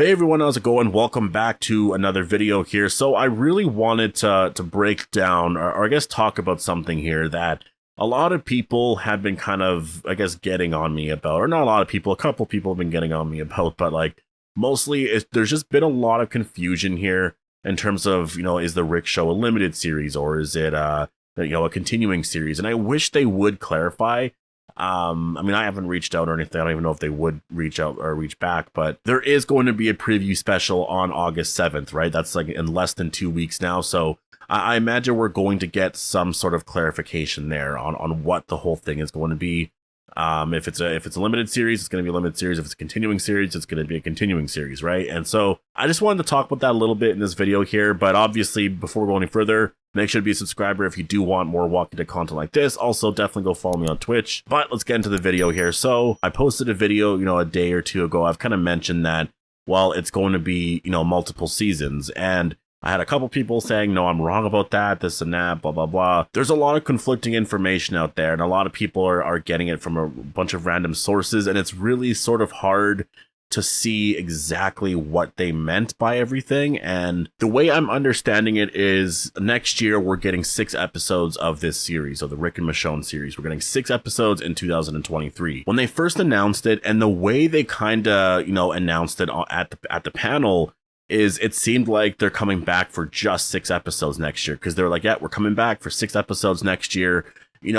Hey everyone, how's it going? Welcome back to another video here. So I really wanted to break down, or I guess talk about something here that a lot of people have been kind of, I guess, getting on me about, or not a lot of people, a couple people have been getting on me about, but like mostly there's just been a lot of confusion here in terms of, is the Rick Show a limited series or is it, a continuing series? And I wish they would clarify. I mean, I haven't reached out or anything. I don't even know if they would reach out or reach back, but there is going to be a preview special on August 7th, right? That's like in less than 2 weeks now. So I imagine we're going to get some sort of clarification there on what the whole thing is going to be. If it's a limited series, it's going to be a limited series. If it's a continuing series, it's going to be a continuing series, right? And so I just wanted to talk about that a little bit in this video here. But obviously, before we go any further, make sure to be a subscriber if you do want more Walking Dead content like this. Also, definitely go follow me on Twitch. But let's get into the video here. So I posted a video, a day or two ago. I've kind of mentioned that, well, it's going to be, multiple seasons. And I had a couple people saying, no, I'm wrong about that, this and that, blah, blah, blah. There's a lot of conflicting information out there, and a lot of people are getting it from a bunch of random sources, and it's really sort of hard to see exactly what they meant by everything. And the way I'm understanding it is next year we're getting 6 episodes of this series, of the Rick and Michonne series. We're getting 6 episodes in 2023. When they first announced it, and the way they kind of, announced it at the panel, is it seemed like they're coming back for just 6 episodes next year, because they're like, yeah, we're coming back for 6 episodes next year.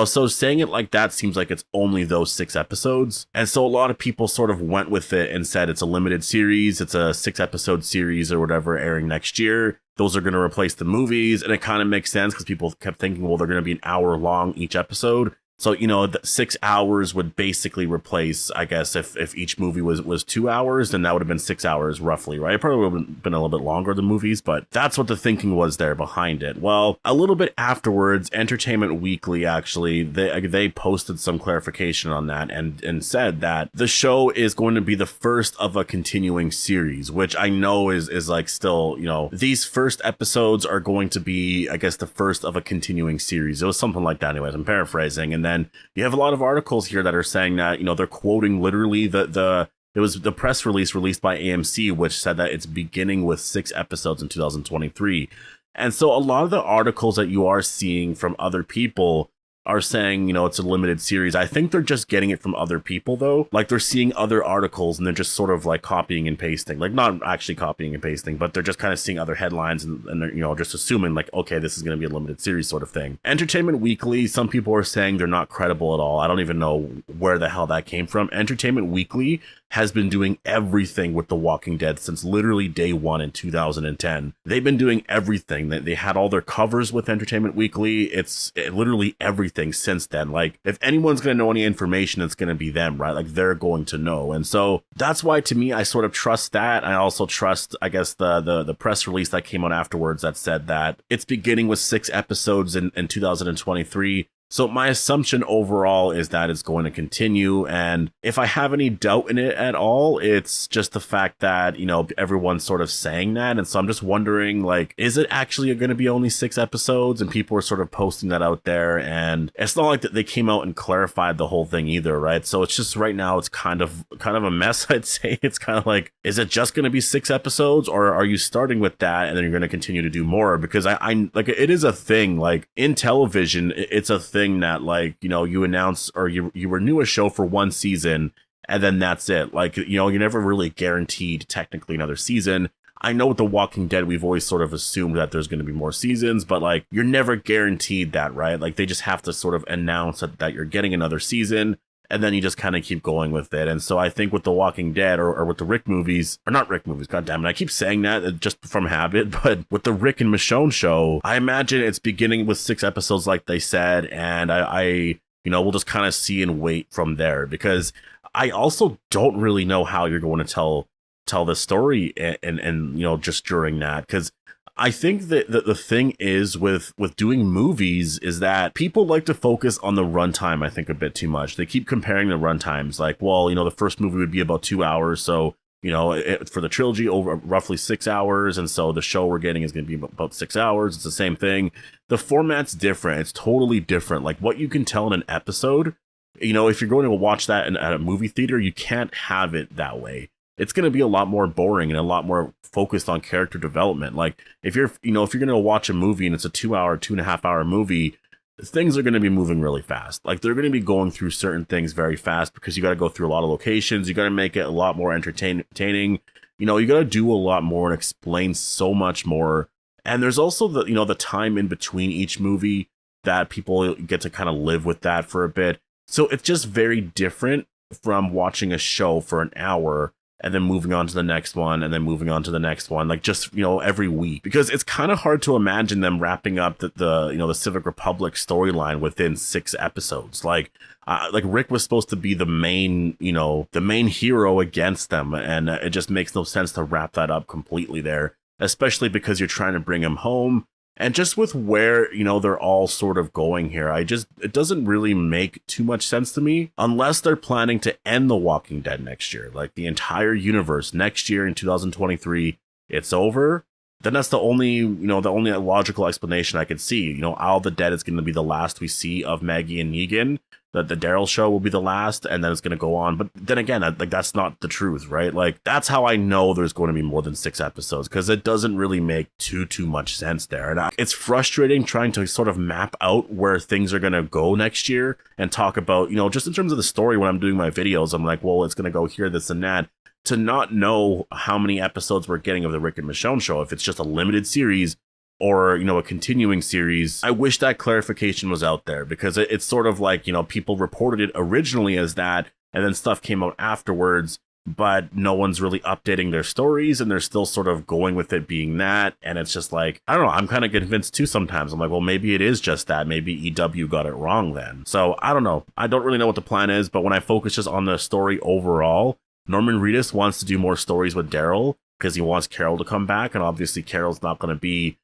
So saying it like that seems like it's only those 6 episodes. And so a lot of people sort of went with it and said it's a limited series. It's a 6-episode series or whatever airing next year. Those are going to replace the movies. And it kind of makes sense because people kept thinking, well, they're going to be an hour long each episode. So, the 6 hours would basically replace, I guess, if each movie was 2 hours, then that would have been 6 hours roughly, right? It probably would have been a little bit longer than movies, but that's what the thinking was there behind it. Well, a little bit afterwards, Entertainment Weekly, actually, they posted some clarification on that and said that the show is going to be the first of a continuing series, which I know is like still, these first episodes are going to be, I guess, the first of a continuing series. It was something like that anyways, I'm paraphrasing. And then you have a lot of articles here that are saying that, they're quoting literally it was the press release released by AMC, which said that it's beginning with 6 episodes in 2023. And so a lot of the articles that you are seeing from other people are saying, it's a limited series. I think they're just getting it from other people, though. Like, they're seeing other articles and they're just sort of like copying and pasting, like not actually copying and pasting, but they're just kind of seeing other headlines and they're, just assuming like, okay, this is going to be a limited series sort of thing. Entertainment Weekly, some people are saying they're not credible at all. I don't even know where the hell that came from. Entertainment Weekly has been doing everything with The Walking Dead since literally day one in 2010. They've been doing everything. They had all their covers with Entertainment Weekly. It's literally everything since then. Like, if anyone's going to know any information, it's going to be them, right? Like, they're going to know. And so that's why, to me, I sort of trust that. I also trust, I guess, the press release that came out afterwards that said that it's beginning with 6 episodes in 2023. So my assumption overall is that it's going to continue, and if I have any doubt in it at all, it's just the fact that, everyone's sort of saying that, and so I'm just wondering, like, is it actually going to be only 6 episodes? And people are sort of posting that out there, and it's not like that they came out and clarified the whole thing either, right? So it's just right now it's kind of a mess, I'd say. It's kind of like, is it just going to be 6 episodes, or are you starting with that and then you're going to continue to do more? Because I like, it is a thing, like in television, it's a thing that, like, you announce or you renew a show for 1 season and then that's it. Like, you're never really guaranteed technically another season. I know with The Walking Dead, we've always sort of assumed that there's going to be more seasons, but like, you're never guaranteed that, right? Like, they just have to sort of announce that you're getting another season, and then you just kind of keep going with it. And so I think with The Walking Dead or with the Rick movies, or not Rick movies, god damn it, I keep saying that just from habit, but with the Rick and Michonne show, I imagine it's beginning with 6 episodes like they said, and I we'll just kind of see and wait from there, because I also don't really know how you're going to tell the story and just during that, because I think that the thing is with doing movies is that people like to focus on the runtime, I think, a bit too much. They keep comparing the runtimes, like, well, the first movie would be about 2 hours, so for the trilogy over roughly 6 hours, and so the show we're getting is going to be about 6 hours. It's the same thing. The format's different. It's totally different. Like, what you can tell in an episode, if you're going to watch that at a movie theater, you can't have it that way. it's going to be a lot more boring and a lot more focused on character development. Like if you're going to watch a movie and it's a 2-hour, 2.5 hour movie, things are going to be moving really fast. Like they're going to be going through certain things very fast because you got to go through a lot of locations. You got to make it a lot more entertaining. You got to do a lot more and explain so much more. And there's also the time in between each movie that people get to kind of live with that for a bit. So it's just very different from watching a show for an hour and then moving on to the next one and then moving on to the next one, like just, every week, because it's kind of hard to imagine them wrapping up the Civic Republic storyline within 6 episodes. Like Rick was supposed to be the main hero against them. And it just makes no sense to wrap that up completely there, especially because you're trying to bring him home. And just with where, they're all sort of going here, it doesn't really make too much sense to me unless they're planning to end The Walking Dead next year. Like the entire universe next year in 2023, it's over. Then that's the only logical explanation I could see. All the Dead is going to be the last we see of Maggie and Negan. The Daryl show will be the last, and then it's going to go on. But then again, that's not the truth, right? Like, that's how I know there's going to be more than 6 episodes, because it doesn't really make too much sense there. And it's frustrating trying to sort of map out where things are going to go next year and talk about, just in terms of the story when I'm doing my videos, I'm like, well, it's going to go here, this and that. To not know how many episodes we're getting of the Rick and Michonne show, if it's just a limited series or, a continuing series, I wish that clarification was out there, because it's sort of like, people reported it originally as that, and then stuff came out afterwards, but no one's really updating their stories, and they're still sort of going with it being that. And it's just like, I don't know, I'm kind of convinced too sometimes. I'm like, well, maybe it is just that. Maybe EW got it wrong then. So I don't know. I don't really know what the plan is, but when I focus just on the story overall, Norman Reedus wants to do more stories with Daryl because he wants Carol to come back, and obviously Carol's not going to be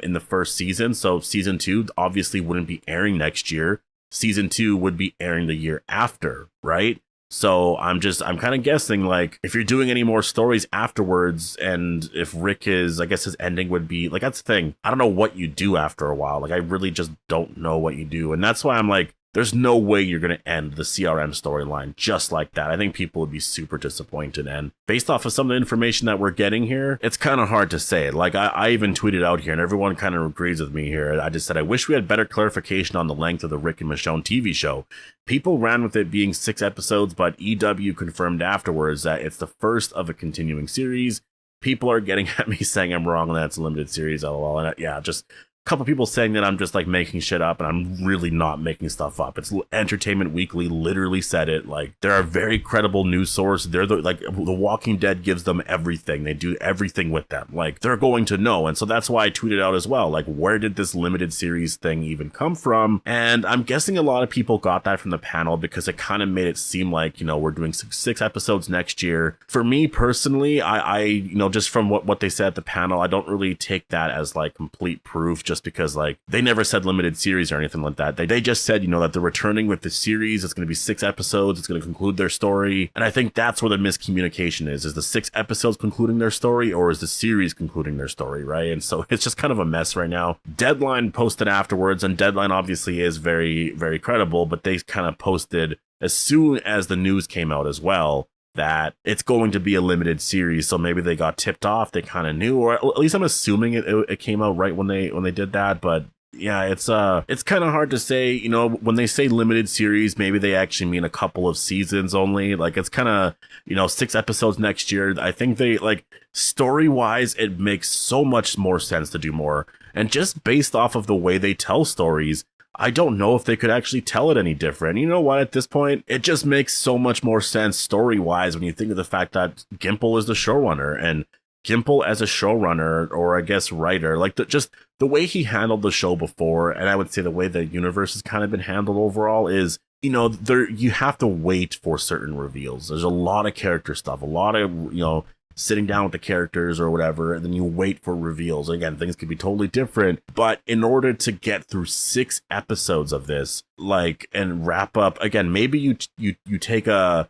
in the first season. So season 2 obviously wouldn't be airing next year. Season 2 would be airing the year after, right? So I'm kind of guessing, like, if you're doing any more stories afterwards, and if Rick is, I guess his ending would be, like, that's the thing. I don't know what you do after a while. Like, I really just don't know what you do. And that's why I'm like, there's no way you're going to end the CRM storyline just like that. I think people would be super disappointed. And based off of some of the information that we're getting here, it's kind of hard to say. Like, I even tweeted out here, and everyone kind of agrees with me here. I just said, I wish we had better clarification on the length of the Rick and Michonne TV show. People ran with it being 6 episodes, but EW confirmed afterwards that it's the first of a continuing series. People are getting at me saying I'm wrong and that it's a limited series, lol. And yeah, just couple people saying that I'm just like making shit up, and I'm really not making stuff up. It's Entertainment Weekly literally said it. Like, they're a very credible news source. They're the Walking Dead gives them everything. They do everything with them. Like, they're going to know. And so that's why I tweeted out as well, like, where did this limited series thing even come from? And I'm guessing a lot of people got that from the panel, because it kind of made it seem like, we're doing 6 episodes next year. For me personally, I just from what they said at the panel, I don't really take that as like complete proof, just because like they never said limited series or anything like that. They just said, that they're returning with the series. It's going to be 6 episodes. It's going to conclude their story. And I think that's where the miscommunication is the 6 episodes concluding their story, or is the series concluding their story, right? And so it's just kind of a mess right now. Deadline posted afterwards, and Deadline obviously is very, very credible, but they kind of posted as soon as the news came out as well that it's going to be a limited series. So maybe they got tipped off. They kind of knew, or at least I'm assuming it came out right when they did that. But yeah, it's kind of hard to say, when they say limited series, maybe they actually mean a couple of seasons only. Like, it's kind of, 6 episodes next year. I think they, like, story wise, it makes so much more sense to do more. And just based off of the way they tell stories, I don't know if they could actually tell it any different. You know what? At this point, it just makes so much more sense story-wise when you think of the fact that Gimple is the showrunner, and Gimple as a showrunner, or I guess writer, like just the way he handled the show before, and I would say the way the universe has kind of been handled overall is, you have to wait for certain reveals. There's a lot of character stuff, a lot of, sitting down with the characters or whatever, and then you wait for reveals. Again, things could be totally different, but in order to get through 6 episodes of this, like, and wrap up, again, maybe you take a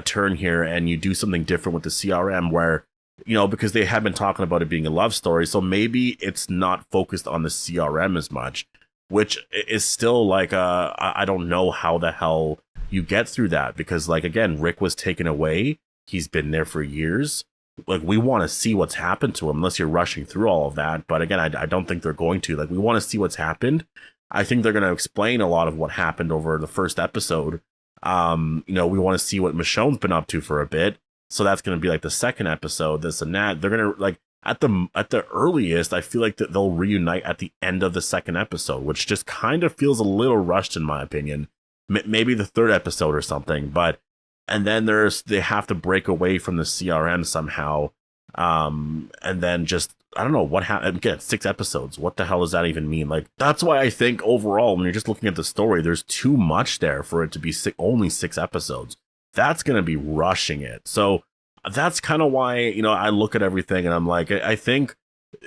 turn here and you do something different with the CRM where, because they have been talking about it being a love story, so maybe it's not focused on the CRM as much, which is still like, I don't know how the hell you get through that, because, like, again, Rick was taken away. he's been there for years. Like, we want to see what's happened to him, unless you're rushing through all of that. But again, I don't think they're going to. Like, we want to see what's happened. I think they're going to explain a lot of what happened over the first episode. You know, we want to see what Michonne's been up to for a bit. So that's going to be like the second episode, this and that. They're going to, like, at the earliest, I feel like that they'll reunite at the end of the second episode, which just kind of feels a little rushed in my opinion. Maybe the third episode or something, but and then they have to break away from the CRM somehow, and then just I don't know what happened. Again, 6 episodes. What the hell does that even mean? Like, that's why I think overall, when you're just looking at the story, there's too much there for it to be only 6 episodes. That's gonna be rushing it. So that's kind of why, you know, I look at everything and I'm like, I think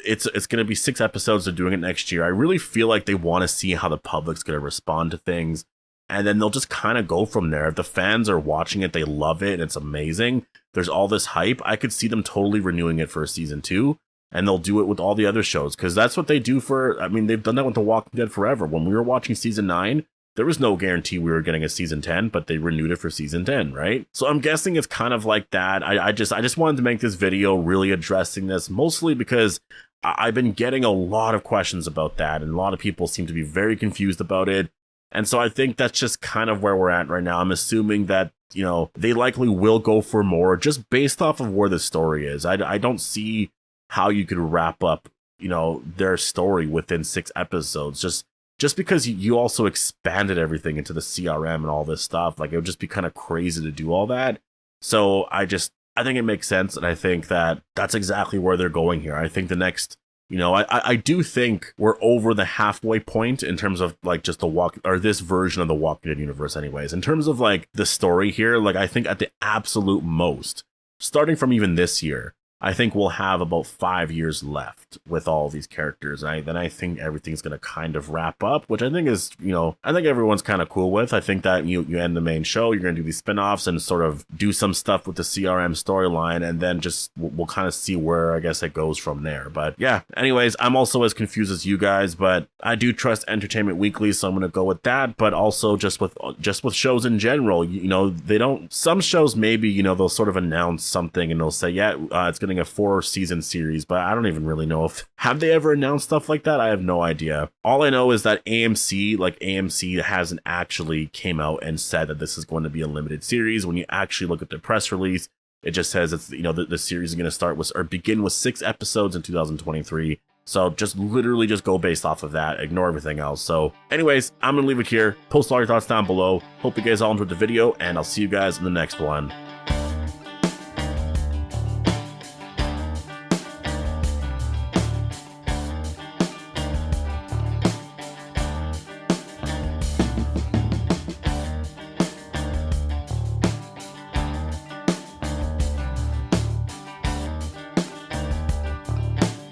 it's going to be 6 episodes. They're doing it next year. I really feel like they want to see how the public's going to respond to things. And then they'll just kind of go from there. If the fans are watching it, they love it, and it's amazing. There's all this hype. I could see them totally renewing it for a season 2. And they'll do it with all the other shows. Because that's what they do for, I mean, they've done that with The Walking Dead forever. When we were watching season 9, there was no guarantee we were getting a season 10, but they renewed it for season 10, right? So I'm guessing it's kind of like that. I just wanted to make this video really addressing this, mostly because I've been getting a lot of questions about that, and a lot of people seem to be very confused about it. And so I think that's just kind of where we're at right now. I'm assuming that, you know, they likely will go for more just based off of where the story is. I don't see how you could wrap up, you know, their story within 6 episodes. Just because you also expanded everything into the CRM and all this stuff, like, it would just be kind of crazy to do all that. So I think it makes sense, and I think that that's exactly where they're going here. I think the next, you know, I do think we're over the halfway point in terms of, like, just this version of the Walking Dead universe anyways. In terms of, like, the story here, like, I think at the absolute most, starting from even this year, I think we'll have about 5 years left with all these characters. Then I think everything's going to kind of wrap up, which I think is, you know, I think everyone's kind of cool with. I think that you end the main show, you're going to do these spinoffs and sort of do some stuff with the CRM storyline, and then just we'll kind of see where I guess it goes from there. But yeah, anyways, I'm also as confused as you guys, but I do trust Entertainment Weekly, so I'm going to go with that. But also just with shows in general, you know, some shows maybe, you know, they'll sort of announce something and they'll say, yeah, it's going to a 4-season series, but I don't even really know have they ever announced stuff like that. I have no idea. All I know is that AMC hasn't actually came out and said that this is going to be a limited series. When you actually look at the press release, it just says it's, you know, the series is going to start with or begin with 6 episodes in 2023. So just literally just go based off of that. Ignore everything else. So anyways, I'm gonna leave it here. Post all your thoughts down below. Hope you guys all enjoyed the video, and I'll see you guys in the next one.